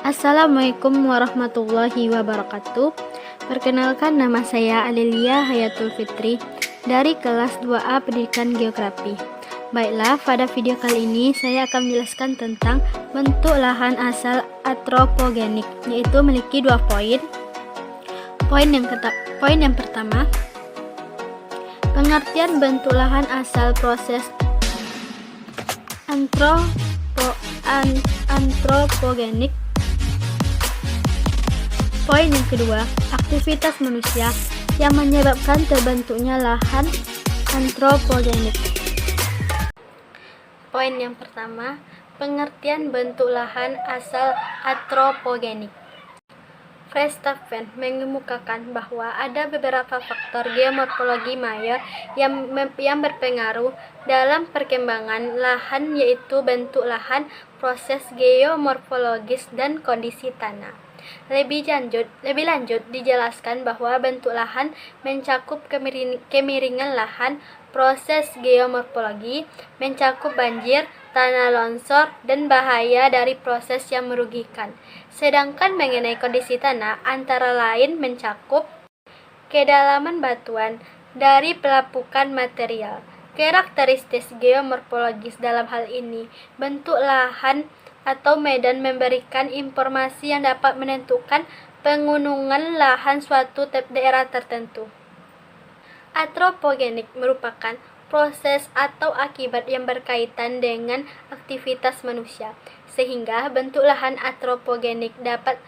Assalamualaikum warahmatullahi wabarakatuh. Perkenalkan, nama saya Alilia Hayatul Fitri dari kelas 2A Pendidikan Geografi. Baiklah, pada video kali ini saya akan menjelaskan tentang bentuk lahan asal antropogenik, yaitu memiliki 2 poin. Poin yang pertama, pengertian bentuk lahan asal proses antropogenik. Poin yang kedua, aktivitas manusia yang menyebabkan terbentuknya lahan antropogenik. Poin yang pertama, pengertian bentuk lahan asal antropogenik. Verstappen mengemukakan bahwa ada beberapa faktor geomorfologi maya yang berpengaruh dalam perkembangan lahan, yaitu bentuk lahan, proses geomorfologis, dan kondisi tanah. Lebih lanjut dijelaskan bahwa bentuk lahan mencakup kemiringan lahan, proses geomorfologi, mencakup banjir, tanah longsor, dan bahaya dari proses yang merugikan. Sedangkan mengenai kondisi tanah, antara lain mencakup kedalaman batuan dari pelapukan material. Karakteristik geomorfologis dalam hal ini, bentuk lahan atau medan memberikan informasi yang dapat menentukan penggunungan lahan suatu daerah tertentu. Antropogenik merupakan proses atau akibat yang berkaitan dengan aktivitas manusia, sehingga bentuk lahan antropogenik dapat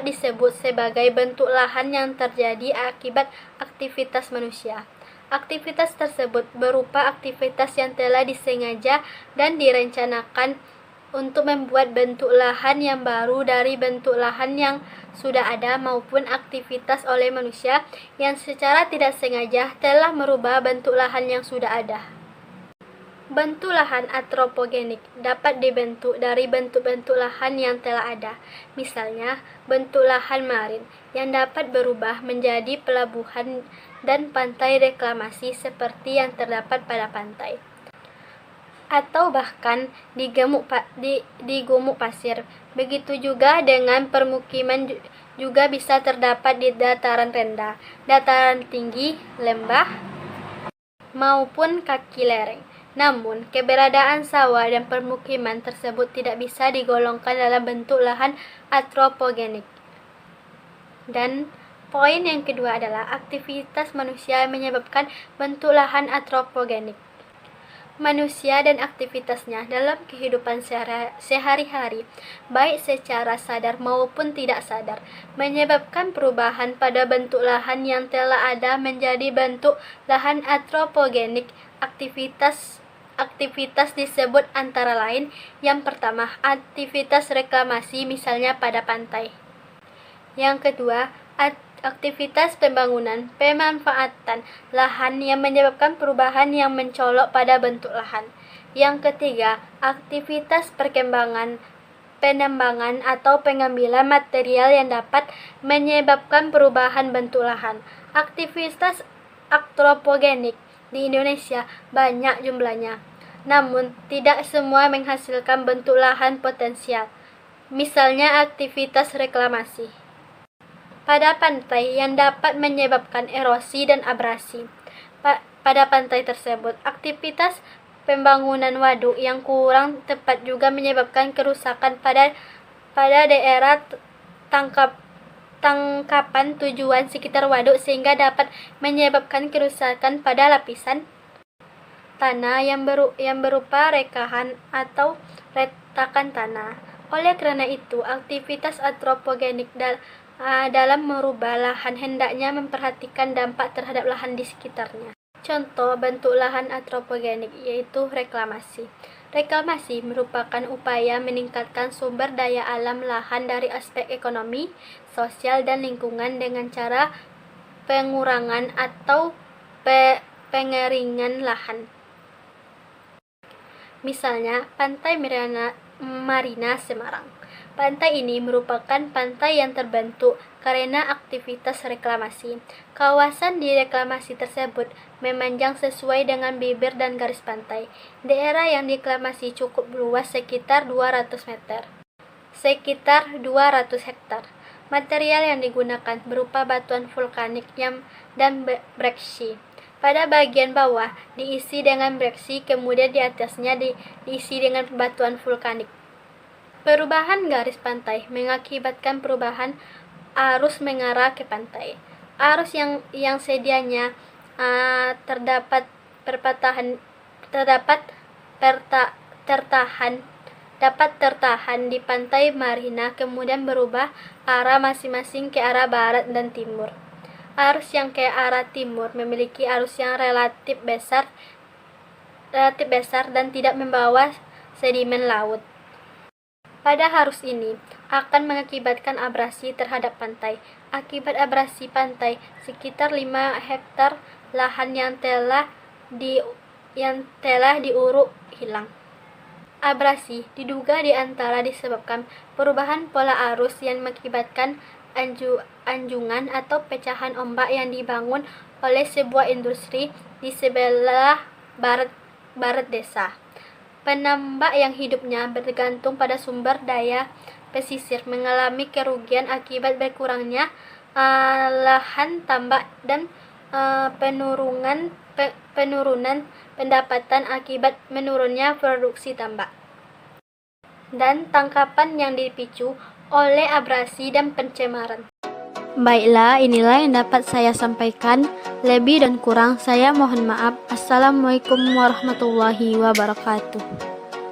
disebut sebagai bentuk lahan yang terjadi akibat aktivitas manusia. Aktivitas tersebut berupa aktivitas yang telah disengaja dan direncanakan untuk membuat bentuk lahan yang baru dari bentuk lahan yang sudah ada, maupun aktivitas oleh manusia yang secara tidak sengaja telah merubah bentuk lahan yang sudah ada. Bentuk lahan antropogenik dapat dibentuk dari bentuk-bentuk lahan yang telah ada. Misalnya, bentuk lahan marin yang dapat berubah menjadi pelabuhan dan pantai reklamasi seperti yang terdapat pada pantai, atau bahkan di gumuk pasir. Begitu juga dengan permukiman juga bisa terdapat di dataran rendah, dataran tinggi, lembah, maupun kaki lereng. Namun, keberadaan sawah dan permukiman tersebut tidak bisa digolongkan dalam bentuk lahan antropogenik. Dan poin yang kedua adalah aktivitas manusia yang menyebabkan bentuk lahan antropogenik. Manusia dan aktivitasnya dalam kehidupan sehari-hari, baik secara sadar maupun tidak sadar, menyebabkan perubahan pada bentuk lahan yang telah ada menjadi bentuk lahan antropogenik. Aktivitas disebut antara lain: yang pertama, aktivitas reklamasi, misalnya pada pantai. Yang kedua, aktivitas pembangunan, pemanfaatan lahan yang menyebabkan perubahan yang mencolok pada bentuk lahan. Yang ketiga, aktivitas penembangan atau pengambilan material yang dapat menyebabkan perubahan bentuk lahan. Aktivitas antropogenik di Indonesia banyak jumlahnya, namun tidak semua menghasilkan bentuk lahan potensial. Misalnya aktivitas reklamasi pada pantai yang dapat menyebabkan erosi dan abrasi. Pada pantai tersebut, aktivitas pembangunan waduk yang kurang tepat juga menyebabkan kerusakan pada daerah tangkapan tujuan sekitar waduk, sehingga dapat menyebabkan kerusakan pada lapisan tanah yang berupa rekahan atau retakan tanah. Oleh karena itu, aktivitas antropogenik dalam merubah lahan hendaknya memperhatikan dampak terhadap lahan di sekitarnya. Contoh bentuk lahan antropogenik yaitu reklamasi. Reklamasi merupakan upaya meningkatkan sumber daya alam lahan dari aspek ekonomi, sosial, dan lingkungan dengan cara pengurangan atau pengeringan lahan. Misalnya, Pantai Marina Semarang. Pantai ini merupakan pantai yang terbentuk karena aktivitas reklamasi. Kawasan di reklamasi tersebut memanjang sesuai dengan bibir dan garis pantai. Daerah yang direklamasi cukup luas, sekitar 200 meter. sekitar 200 hektar. Material yang digunakan berupa batuan vulkanik dan breksi. Pada bagian bawah diisi dengan breksi, kemudian di atasnya diisi dengan batuan vulkanik. Perubahan garis pantai mengakibatkan perubahan arus mengarah ke pantai. Arus yang sedianya dapat tertahan di pantai Marina, kemudian berubah arah masing-masing ke arah barat dan timur. Arus yang ke arah timur memiliki arus yang relatif besar dan tidak membawa sedimen laut. Pada arus ini akan mengakibatkan abrasi terhadap pantai. Akibat abrasi pantai, sekitar 5 hektar lahan yang telah diuruk hilang. Abrasi diduga diantara disebabkan perubahan pola arus yang mengakibatkan anjungan atau pecahan ombak yang dibangun oleh sebuah industri di sebelah barat desa. Penambak yang hidupnya bergantung pada sumber daya pesisir mengalami kerugian akibat berkurangnya lahan tambak dan penurunan pendapatan akibat menurunnya produksi tambak dan tangkapan yang dipicu oleh abrasi dan pencemaran. Baiklah, inilah yang dapat saya sampaikan. Lebih dan kurang saya mohon maaf. Assalamualaikum warahmatullahi wabarakatuh.